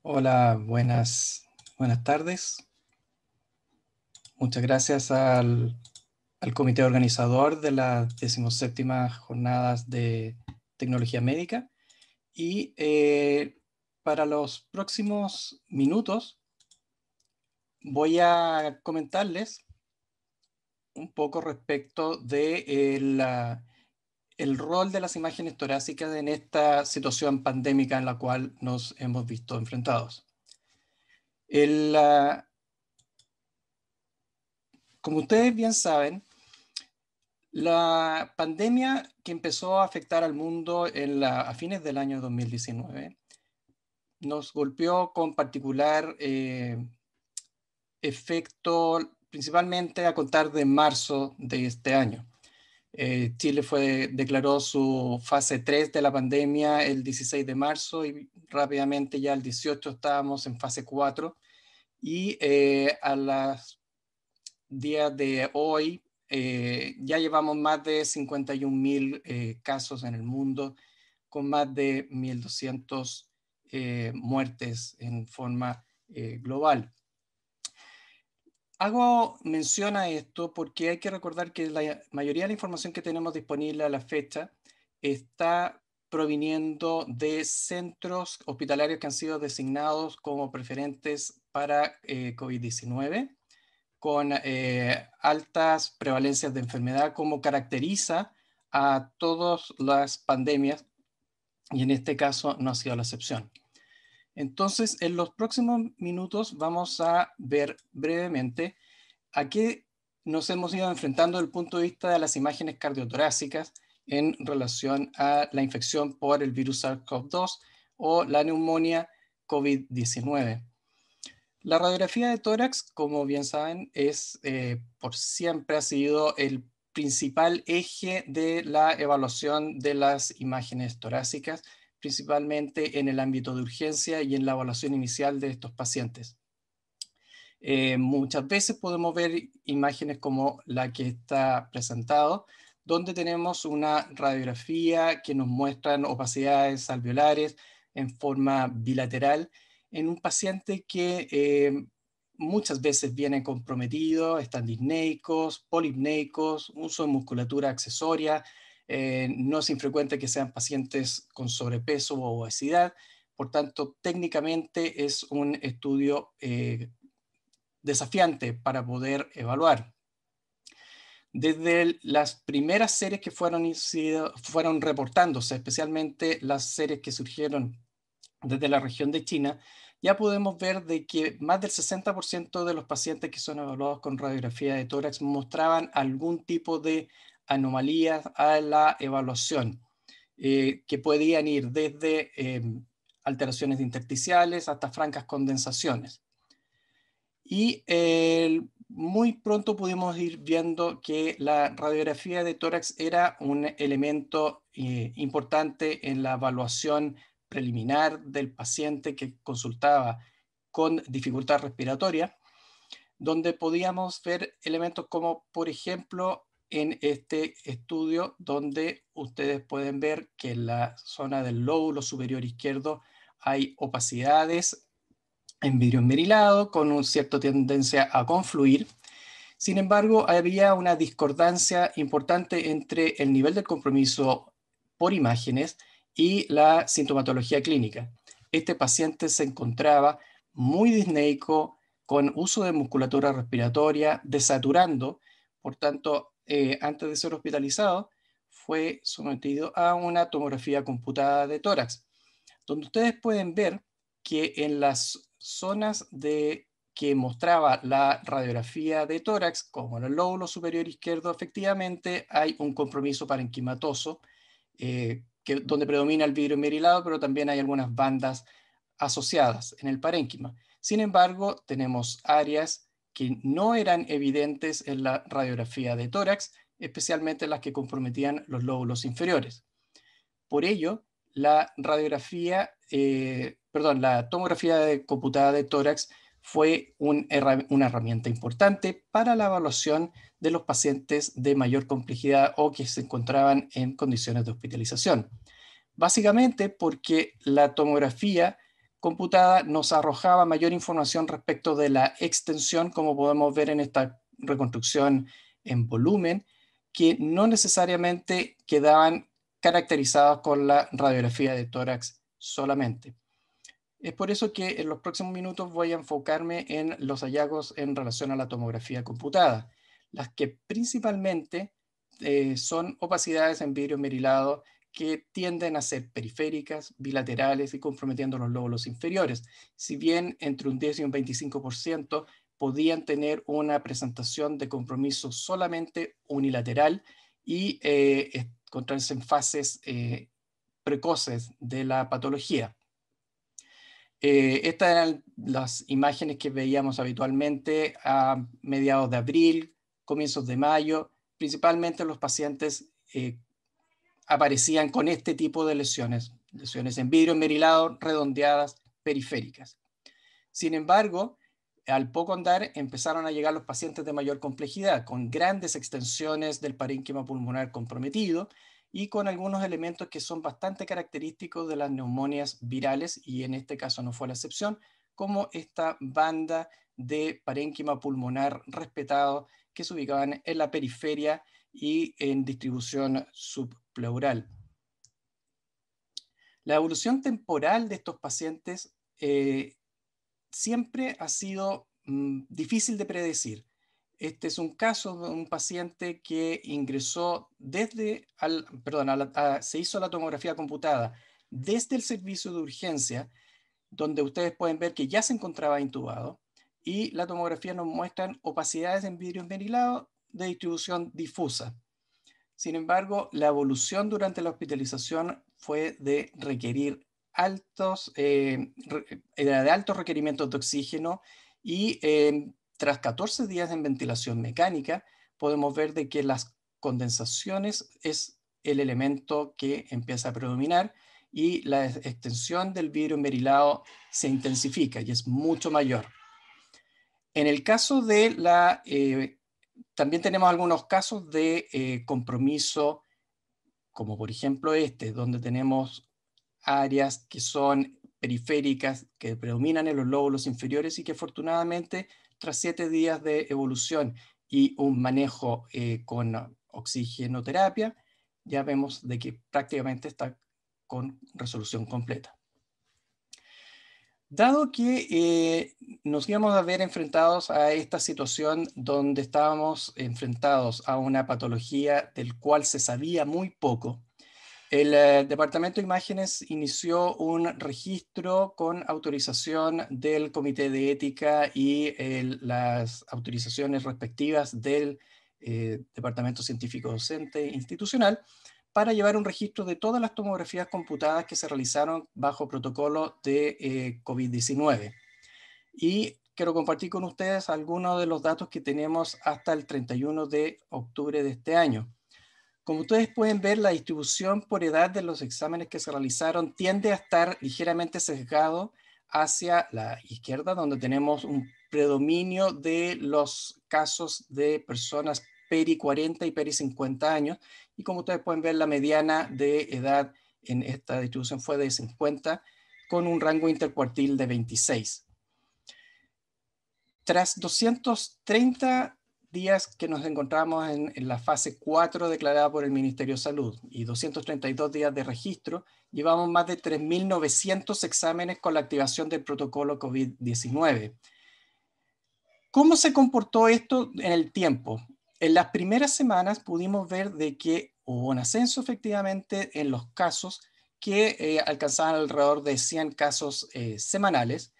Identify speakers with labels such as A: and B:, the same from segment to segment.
A: Hola, buenas tardes. Muchas gracias al comité organizador de las 17ª Jornadas de Tecnología Médica. Y para los próximos minutos voy a comentarles un poco respecto de el rol de las imágenes torácicas en esta situación pandémica en la cual nos hemos visto enfrentados. El, ah, Como ustedes bien saben, la pandemia que empezó a afectar al mundo a fines del año 2019 nos golpeó con particular efecto, principalmente a contar de marzo de este año. Chile declaró su fase 3 de la pandemia el 16 de marzo y rápidamente ya el 18 estábamos en fase 4 y a los días de hoy ya llevamos más de 51.000 casos en el mundo, con más de 1.200 muertes en forma global. Hago mención a esto porque hay que recordar que la mayoría de la información que tenemos disponible a la fecha está proviniendo de centros hospitalarios que han sido designados como preferentes para COVID-19, con altas prevalencias de enfermedad, como caracteriza a todas las pandemias, y en este caso no ha sido la excepción. Entonces, en los próximos minutos vamos a ver brevemente a qué nos hemos ido enfrentando desde el punto de vista de las imágenes cardiotorácicas en relación a la infección por el virus SARS-CoV-2 o la neumonía COVID-19. La radiografía de tórax, como bien saben, por siempre ha sido el principal eje de la evaluación de las imágenes torácicas, principalmente en el ámbito de urgencia y en la evaluación inicial de estos pacientes. Muchas veces podemos ver imágenes como la que está presentado, donde tenemos una radiografía que nos muestran opacidades alveolares en forma bilateral en un paciente que muchas veces viene comprometido, están disneicos, polipneicos, uso de musculatura accesoria. No es infrecuente que sean pacientes con sobrepeso o obesidad. Por tanto, técnicamente es un estudio desafiante para poder evaluar. Desde las primeras series que fueron reportándose, especialmente las series que surgieron desde la región de China, ya podemos ver de que más del 60% de los pacientes que son evaluados con radiografía de tórax mostraban algún tipo de anomalías a la evaluación, que podían ir desde alteraciones intersticiales hasta francas condensaciones. Y muy pronto pudimos ir viendo que la radiografía de tórax era un elemento importante en la evaluación preliminar del paciente que consultaba con dificultad respiratoria, donde podíamos ver elementos como, por ejemplo, en este estudio, donde ustedes pueden ver que en la zona del lóbulo superior izquierdo hay opacidades en vidrio esmerilado con una cierta tendencia a confluir. Sin embargo, había una discordancia importante entre el nivel del compromiso por imágenes y la sintomatología clínica. Este paciente se encontraba muy disneico, con uso de musculatura respiratoria, desaturando. Por tanto, antes de ser hospitalizado, fue sometido a una tomografía computada de tórax, donde ustedes pueden ver que en las zonas que mostraba la radiografía de tórax, como en el lóbulo superior izquierdo, efectivamente hay un compromiso parenquimatoso, donde predomina el vidrio esmerilado, pero también hay algunas bandas asociadas en el parénquima. Sin embargo, tenemos áreas que no eran evidentes en la radiografía de tórax, especialmente las que comprometían los lóbulos inferiores. Por ello, la tomografía computada de tórax fue una herramienta importante para la evaluación de los pacientes de mayor complejidad o que se encontraban en condiciones de hospitalización. Básicamente porque la tomografía computada nos arrojaba mayor información respecto de la extensión, como podemos ver en esta reconstrucción en volumen, que no necesariamente quedaban caracterizados con la radiografía de tórax solamente. Es por eso que en los próximos minutos voy a enfocarme en los hallazgos en relación a la tomografía computada, las que principalmente son opacidades en vidrio esmerilado que tienden a ser periféricas, bilaterales y comprometiendo los lóbulos inferiores. Si bien entre un 10 y un 25% podían tener una presentación de compromiso solamente unilateral y encontrarse en fases precoces de la patología. Estas eran las imágenes que veíamos habitualmente a mediados de abril, comienzos de mayo. Principalmente los pacientes aparecían con este tipo de lesiones, lesiones en vidrio esmerilado, redondeadas, periféricas. Sin embargo, al poco andar empezaron a llegar los pacientes de mayor complejidad, con grandes extensiones del parénquima pulmonar comprometido y con algunos elementos que son bastante característicos de las neumonias virales, y en este caso no fue la excepción, como esta banda de parénquima pulmonar respetado que se ubicaban en la periferia y en distribución subpleural. La evolución temporal de estos pacientes siempre ha sido difícil de predecir. Este es un caso de un paciente que ingresó se hizo la tomografía computada desde el servicio de urgencia, donde ustedes pueden ver que ya se encontraba intubado, y la tomografía nos muestra opacidades en vidrio esmerilado de distribución difusa. Sin embargo, la evolución durante la hospitalización fue de requerir de altos requerimientos de oxígeno, y tras 14 días en ventilación mecánica podemos ver de que las condensaciones es el elemento que empieza a predominar, y la extensión del vidrio esmerilado se intensifica y es mucho mayor. En el caso de también tenemos algunos casos de compromiso, como por ejemplo donde tenemos áreas que son periféricas, que predominan en los lóbulos inferiores y que afortunadamente tras 7 días de evolución y un manejo con oxigenoterapia, ya vemos de que prácticamente está con resolución completa. Dado que nos íbamos a ver enfrentados a esta situación donde estábamos enfrentados a una patología del cual se sabía muy poco, el Departamento de Imágenes inició un registro con autorización del Comité de Ética y las autorizaciones respectivas del Departamento Científico Docente Institucional para llevar un registro de todas las tomografías computadas que se realizaron bajo protocolo de COVID-19. Y quiero compartir con ustedes algunos de los datos que tenemos hasta el 31 de octubre de este año. Como ustedes pueden ver, la distribución por edad de los exámenes que se realizaron tiende a estar ligeramente sesgado hacia la izquierda, donde tenemos un predominio de los casos de personas peri 40 y peri 50 años. Y como ustedes pueden ver, la mediana de edad en esta distribución fue de 50, con un rango intercuartil de 26. Tras 230 días que nos encontramos en la fase 4 declarada por el Ministerio de Salud y 232 días de registro, llevamos más de 3.900 exámenes con la activación del protocolo COVID-19. ¿Cómo se comportó esto en el tiempo? En las primeras semanas pudimos ver de que hubo un ascenso efectivamente en los casos que alcanzaban alrededor de 100 casos semanales,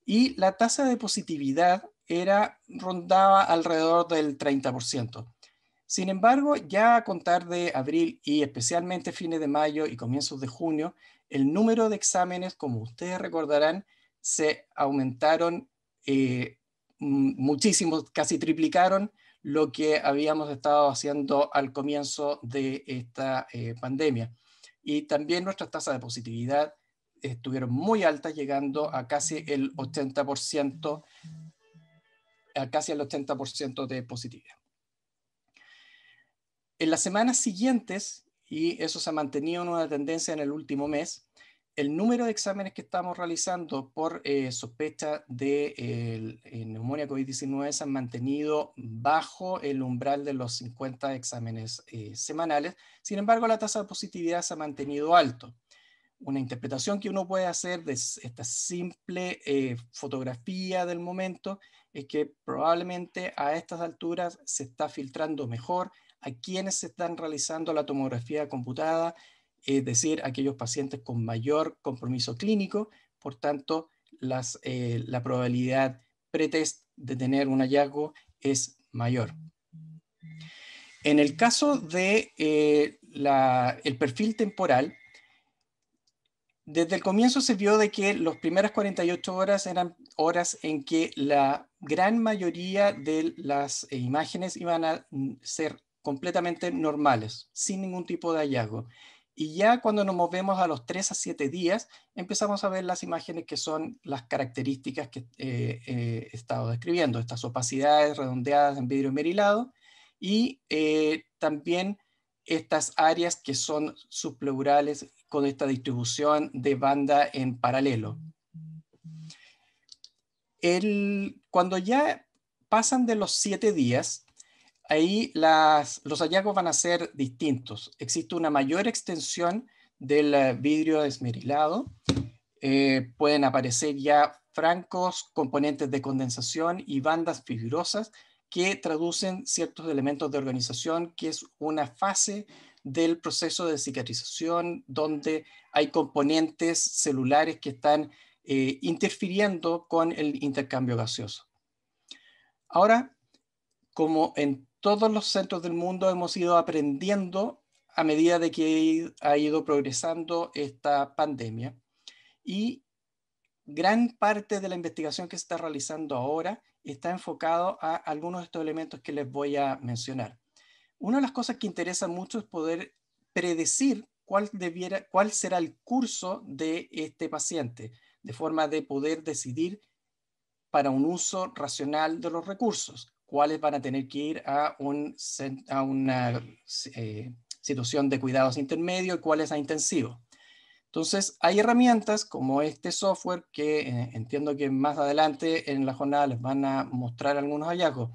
A: y la tasa de positividad rondaba alrededor del 30%. Sin embargo, ya a contar de abril y especialmente fines de mayo y comienzos de junio, el número de exámenes, como ustedes recordarán, se aumentaron muchísimo, casi triplicaron lo que habíamos estado haciendo al comienzo de esta pandemia. Y también nuestras tasas de positividad estuvieron muy altas, llegando a casi el 80%, de positividad. En las semanas siguientes, y eso se ha mantenido en una tendencia en el último mes, el número de exámenes que estamos realizando por sospecha de neumonía COVID-19 se han mantenido bajo el umbral de los 50 exámenes semanales. Sin embargo, la tasa de positividad se ha mantenido alto. Una interpretación que uno puede hacer de esta simple fotografía del momento es que probablemente a estas alturas se está filtrando mejor a quienes se están realizando la tomografía computada, es decir, aquellos pacientes con mayor compromiso clínico. Por tanto, la probabilidad pretest de tener un hallazgo es mayor. En el caso de el perfil temporal, desde el comienzo se vio de que las primeras 48 horas eran horas en que la gran mayoría de las imágenes iban a ser completamente normales, sin ningún tipo de hallazgo. Y ya cuando nos movemos a los 3 a 7 días, empezamos a ver las imágenes que son las características que he estado describiendo, estas opacidades redondeadas en vidrio esmerilado y también estas áreas que son subpleurales con esta distribución de banda en paralelo. Cuando ya pasan de los 7 días, ahí los hallazgos van a ser distintos. Existe una mayor extensión del vidrio esmerilado. Pueden aparecer ya francos componentes de condensación y bandas fibrosas que traducen ciertos elementos de organización, que es una fase del proceso de cicatrización donde hay componentes celulares que están interfiriendo con el intercambio gaseoso. Ahora, como en todos los centros del mundo hemos ido aprendiendo a medida de que ha ido progresando esta pandemia, y gran parte de la investigación que se está realizando ahora está enfocado a algunos de estos elementos que les voy a mencionar. Una de las cosas que interesa mucho es poder predecir cuál será el curso de este paciente, de forma de poder decidir para un uso racional de los recursos, cuáles van a tener que ir a una situación de cuidados intermedios y cuáles a intensivos. Entonces, hay herramientas como este software que entiendo que más adelante en la jornada les van a mostrar algunos hallazgos,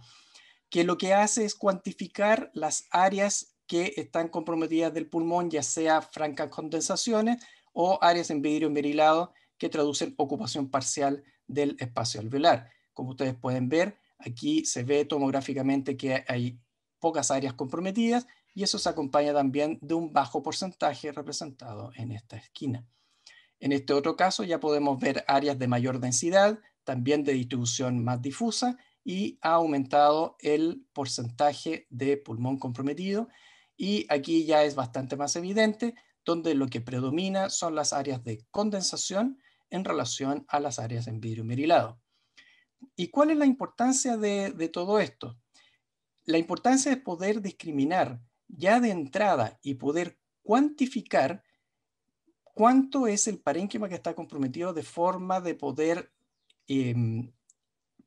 A: que lo que hace es cuantificar las áreas que están comprometidas del pulmón, ya sea francas condensaciones o áreas en vidrio esmerilado que traducen ocupación parcial del espacio alveolar. Como ustedes pueden ver, aquí se ve tomográficamente que hay pocas áreas comprometidas y eso se acompaña también de un bajo porcentaje representado en esta esquina. En este otro caso ya podemos ver áreas de mayor densidad, también de distribución más difusa, y ha aumentado el porcentaje de pulmón comprometido. Y aquí ya es bastante más evidente, donde lo que predomina son las áreas de condensación en relación a las áreas en vidrio esmerilado. ¿Y cuál es la importancia de todo esto? La importancia es poder discriminar ya de entrada y poder cuantificar cuánto es el parénquima que está comprometido, de forma de poder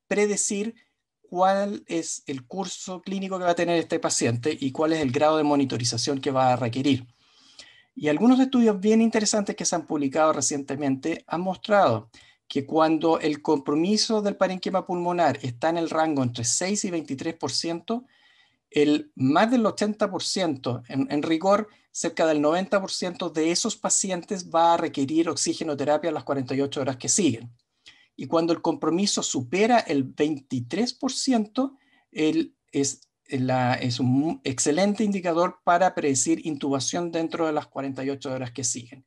A: predecir cuál es el curso clínico que va a tener este paciente y cuál es el grado de monitorización que va a requerir. Y algunos estudios bien interesantes que se han publicado recientemente han mostrado que cuando el compromiso del parénquima pulmonar está en el rango entre 6 y 23%, más del 80%, en rigor, cerca del 90% de esos pacientes va a requerir oxigenoterapia en las 48 horas que siguen. Y cuando el compromiso supera el 23%, es un excelente indicador para predecir intubación dentro de las 48 horas que siguen.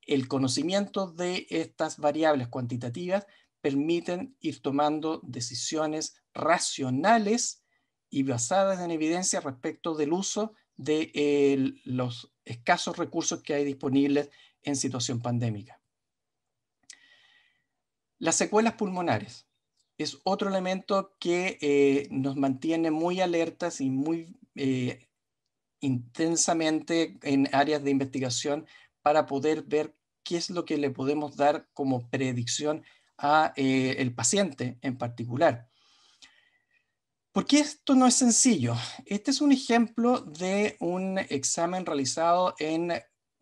A: El conocimiento de estas variables cuantitativas permiten ir tomando decisiones racionales y basadas en evidencia respecto del uso de los escasos recursos que hay disponibles en situación pandémica. Las secuelas pulmonares es otro elemento que nos mantiene muy alertas y muy intensamente en áreas de investigación para poder ver qué es lo que le podemos dar como predicción a el paciente en particular. ¿Por qué esto no es sencillo? Este es un ejemplo de un examen realizado en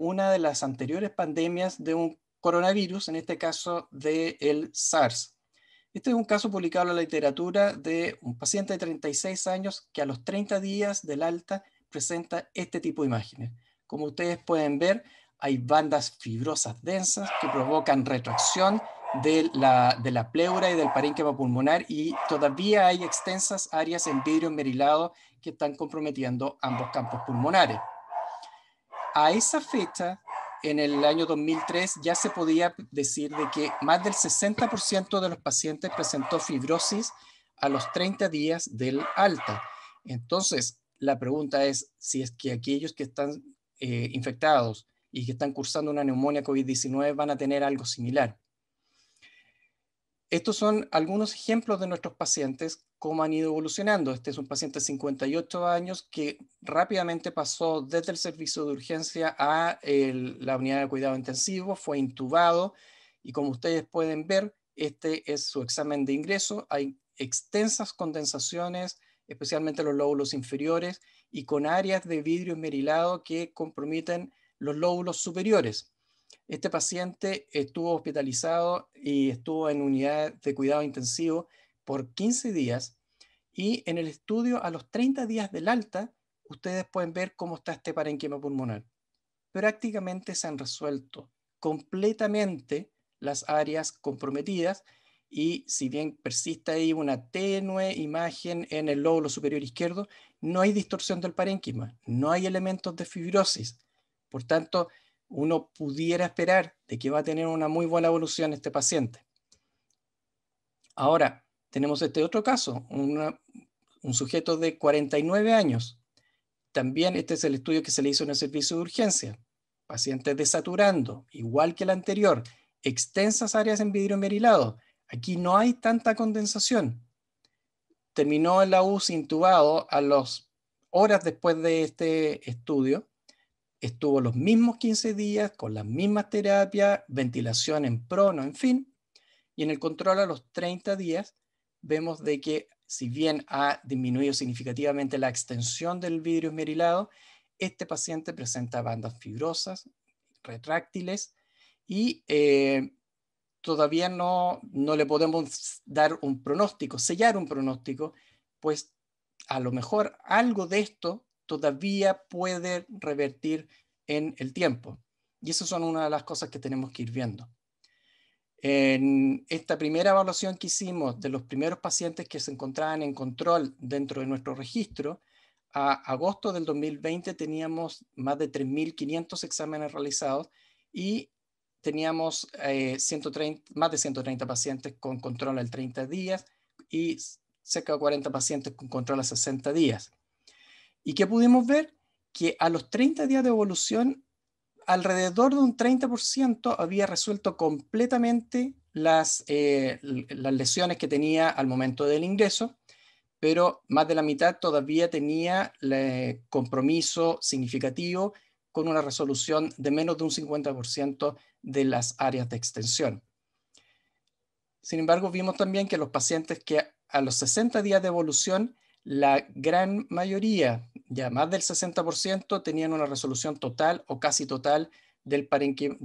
A: una de las anteriores pandemias de un coronavirus, en este caso del SARS. Este es un caso publicado en la literatura de un paciente de 36 años que a los 30 días del alta presenta este tipo de imágenes. Como ustedes pueden ver, hay bandas fibrosas densas que provocan retracción de la pleura y del parénquima pulmonar, y todavía hay extensas áreas en vidrio esmerilado que están comprometiendo ambos campos pulmonares. A esa fecha, en el año 2003, ya se podía decir de que más del 60% de los pacientes presentó fibrosis a los 30 días del alta. Entonces, la pregunta es si es que aquellos que están infectados y que están cursando una neumonía COVID-19 van a tener algo similar. Estos son algunos ejemplos de nuestros pacientes, cómo han ido evolucionando. Este es un paciente de 58 años que rápidamente pasó desde el servicio de urgencia a la unidad de cuidado intensivo, fue intubado, y como ustedes pueden ver, este es su examen de ingreso. Hay extensas condensaciones, especialmente los lóbulos inferiores, y con áreas de vidrio esmerilado que comprometen los lóbulos superiores. Este paciente estuvo hospitalizado y estuvo en unidad de cuidado intensivo por 15 días, y en el estudio a los 30 días del alta, ustedes pueden ver cómo está este parénquima pulmonar. Prácticamente se han resuelto completamente las áreas comprometidas, y si bien persiste ahí una tenue imagen en el lóbulo superior izquierdo, no hay distorsión del parénquima, no hay elementos de fibrosis. Por tanto, uno pudiera esperar de que va a tener una muy buena evolución este paciente. Ahora, tenemos este otro caso, un sujeto de 49 años. También este es el estudio que se le hizo en el servicio de urgencia. Paciente desaturando, igual que el anterior, extensas áreas en vidrio esmerilado. Aquí no hay tanta condensación. Terminó en la UCI intubado a las horas después de este estudio. Estuvo los mismos 15 días con las mismas terapias, ventilación en prono, en fin. Y en el control a los 30 días vemos de que, si bien ha disminuido significativamente la extensión del vidrio esmerilado, este paciente presenta bandas fibrosas, retráctiles, y todavía no le podemos dar un pronóstico, sellar un pronóstico, pues a lo mejor algo de esto todavía puede revertir en el tiempo. Y eso son una de las cosas que tenemos que ir viendo. En esta primera evaluación que hicimos de los primeros pacientes que se encontraban en control dentro de nuestro registro, a agosto del 2020 teníamos más de 3.500 exámenes realizados, y teníamos más de 130 pacientes con control al 30 días y cerca de 40 pacientes con control a 60 días. ¿Y qué pudimos ver? Que a los 30 días de evolución, alrededor de un 30% había resuelto completamente las lesiones que tenía al momento del ingreso, pero más de la mitad todavía tenía compromiso significativo con una resolución de menos de un 50% de las áreas de extensión. Sin embargo, vimos también que los pacientes que a los 60 días de evolución, la gran mayoría, ya más del 60%, tenían una resolución total o casi total de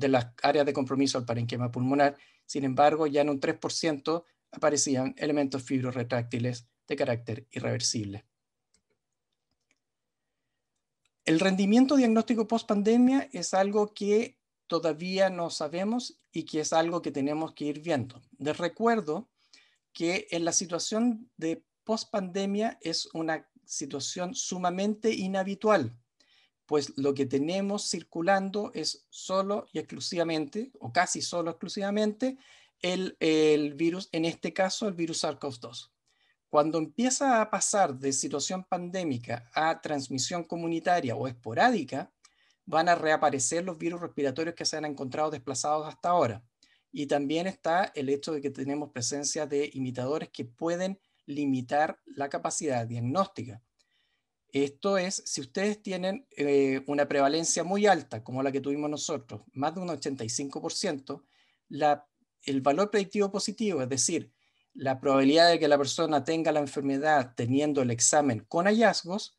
A: las áreas de compromiso del parénquima pulmonar. Sin embargo, ya en un 3% aparecían elementos fibroretráctiles de carácter irreversible. El rendimiento diagnóstico post-pandemia es algo que todavía no sabemos y que es algo que tenemos que ir viendo. Les recuerdo que en la situación de post-pandemia es una situación sumamente inhabitual, pues lo que tenemos circulando es solo y exclusivamente, o casi solo exclusivamente, el virus, en este caso el virus SARS-CoV-2. Cuando empieza a pasar de situación pandémica a transmisión comunitaria o esporádica, van a reaparecer los virus respiratorios que se han encontrado desplazados hasta ahora. Y también está el hecho de que tenemos presencia de imitadores que pueden limitar la capacidad diagnóstica. Esto es, si ustedes tienen una prevalencia muy alta, como la que tuvimos nosotros, más de un 85%, el valor predictivo positivo, es decir, la probabilidad de que la persona tenga la enfermedad teniendo el examen con hallazgos,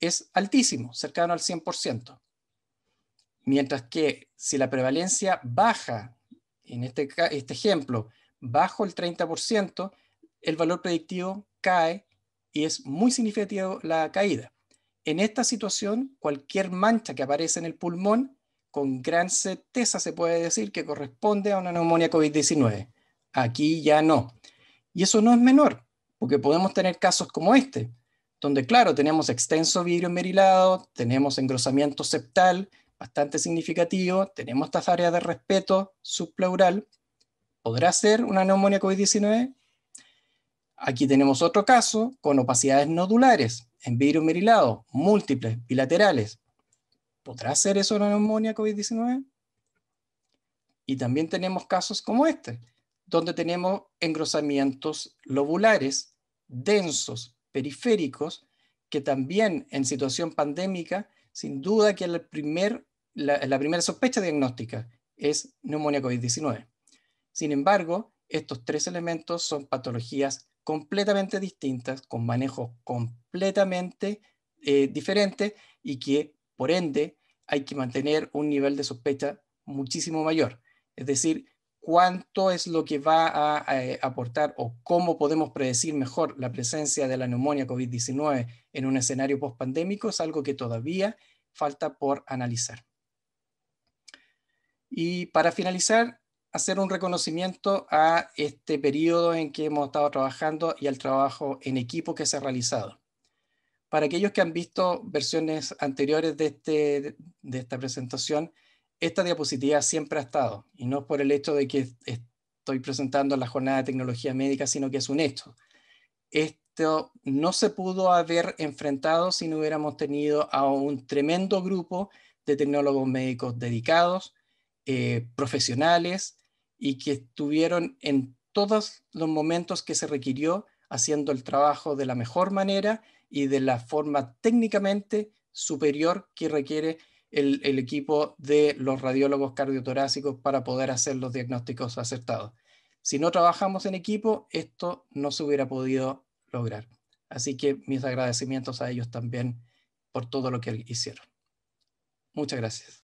A: es altísimo, cercano al 100%. Mientras que si la prevalencia baja, en este ejemplo, bajo el 30%, el valor predictivo cae y es muy significativo la caída. En esta situación, cualquier mancha que aparece en el pulmón, con gran certeza se puede decir que corresponde a una neumonía COVID-19. Aquí ya no. Y eso no es menor, porque podemos tener casos como este, donde claro, tenemos extenso vidrio esmerilado, tenemos engrosamiento septal bastante significativo, tenemos estas áreas de respeto subpleural. ¿Podrá ser una neumonía COVID-19? Aquí tenemos otro caso con opacidades nodulares en vidrio esmerilado, múltiples, bilaterales. ¿Podrá ser eso una neumonía COVID-19? Y también tenemos casos como este, donde tenemos engrosamientos lobulares, densos, periféricos, que también en situación pandémica, sin duda que la primera sospecha diagnóstica es neumonía COVID-19. Sin embargo, estos tres elementos son patologías completamente distintas, con manejos completamente diferentes y que, por ende, hay que mantener un nivel de sospecha muchísimo mayor. Es decir, cuánto es lo que va a aportar o cómo podemos predecir mejor la presencia de la neumonía COVID-19 en un escenario post-pandémico es algo que todavía falta por analizar. Y para finalizar, hacer un reconocimiento a este periodo en que hemos estado trabajando y al trabajo en equipo que se ha realizado. Para aquellos que han visto versiones anteriores de esta presentación, esta diapositiva siempre ha estado, y no por el hecho de que estoy presentando la jornada de tecnología médica, sino que es un hecho. Esto no se pudo haber enfrentado si no hubiéramos tenido a un tremendo grupo de tecnólogos médicos dedicados, profesionales, y que estuvieron en todos los momentos que se requirió haciendo el trabajo de la mejor manera y de la forma técnicamente superior que requiere el equipo de los radiólogos cardiotorácicos para poder hacer los diagnósticos acertados. Si no trabajamos en equipo, esto no se hubiera podido lograr. Así que mis agradecimientos a ellos también por todo lo que hicieron. Muchas gracias.